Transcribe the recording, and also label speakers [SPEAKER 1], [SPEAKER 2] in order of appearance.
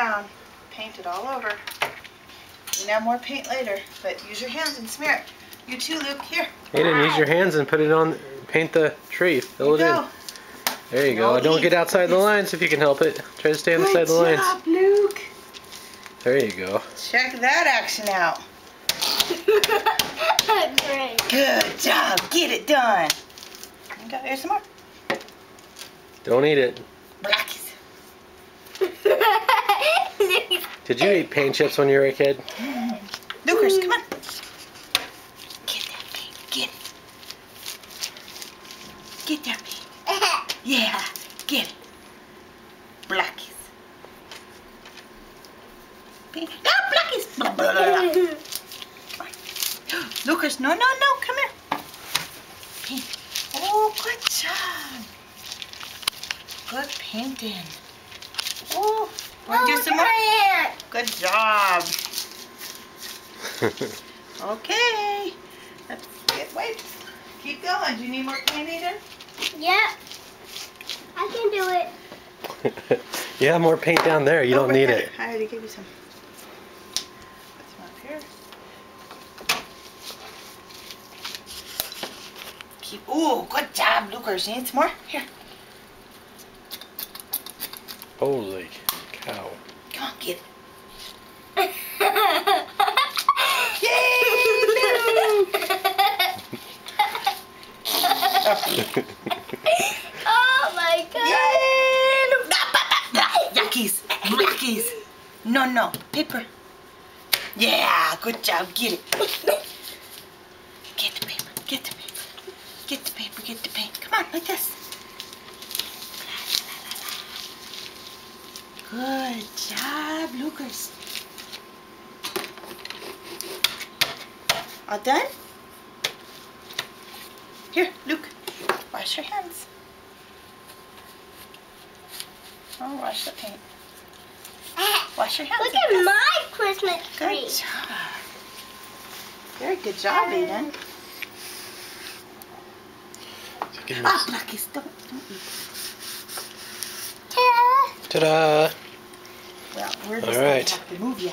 [SPEAKER 1] down. Paint it all over. You can have more paint later, but use your hands and smear it. You too, Luke. Here.
[SPEAKER 2] Aiden, use your hands and put it on. Paint the tree. Fill it in. There you go. Don't get outside the lines if you can help it. Try to stay inside the lines.
[SPEAKER 1] Good job, Luke.
[SPEAKER 2] There you go.
[SPEAKER 1] Check that action out.
[SPEAKER 3] Great.
[SPEAKER 1] Good job. Get it done. Okay, here's some more.
[SPEAKER 2] Don't eat it.
[SPEAKER 1] Blackies.
[SPEAKER 2] Did you eat paint chips when you were a kid?
[SPEAKER 1] Lucas, come on. Get that paint. Get it. Get that paint. Yeah, get it. Blackies. Paint. No, blackies. Blah, blah, blah, blah. Lucas, no, come here. Paint. Oh, good job. Good painting. Oh, want to do some more? Good job. Okay. Let's get wipes. Keep going. Do you need more paint, Aiden?
[SPEAKER 3] Yep. I can do it.
[SPEAKER 2] You have more paint down there. You don't need it.
[SPEAKER 1] I already gave you some. Put some up here. Oh, good job, Lucas. You need some more? Here.
[SPEAKER 2] Holy cow.
[SPEAKER 1] Come on, get it. Yay, Luke!
[SPEAKER 3] Oh my god.
[SPEAKER 1] Yay, Luke! Yuckies. Yuckies. No. Paper. Yeah, good job. Get it. Get the paper. Get the paper. Get the paper. Get the paint. Come on, like this. Good job, Lucas. All done? Here, Luke. Wash your hands. Oh, wash the paint. Wash your hands.
[SPEAKER 3] Look at my Christmas tree.
[SPEAKER 1] Good job. Very good job, Aiden. Ah, Blackies, don't eat.
[SPEAKER 2] Ta-da!
[SPEAKER 1] Well, we're just
[SPEAKER 2] All
[SPEAKER 1] going
[SPEAKER 2] right.
[SPEAKER 1] to have to move you.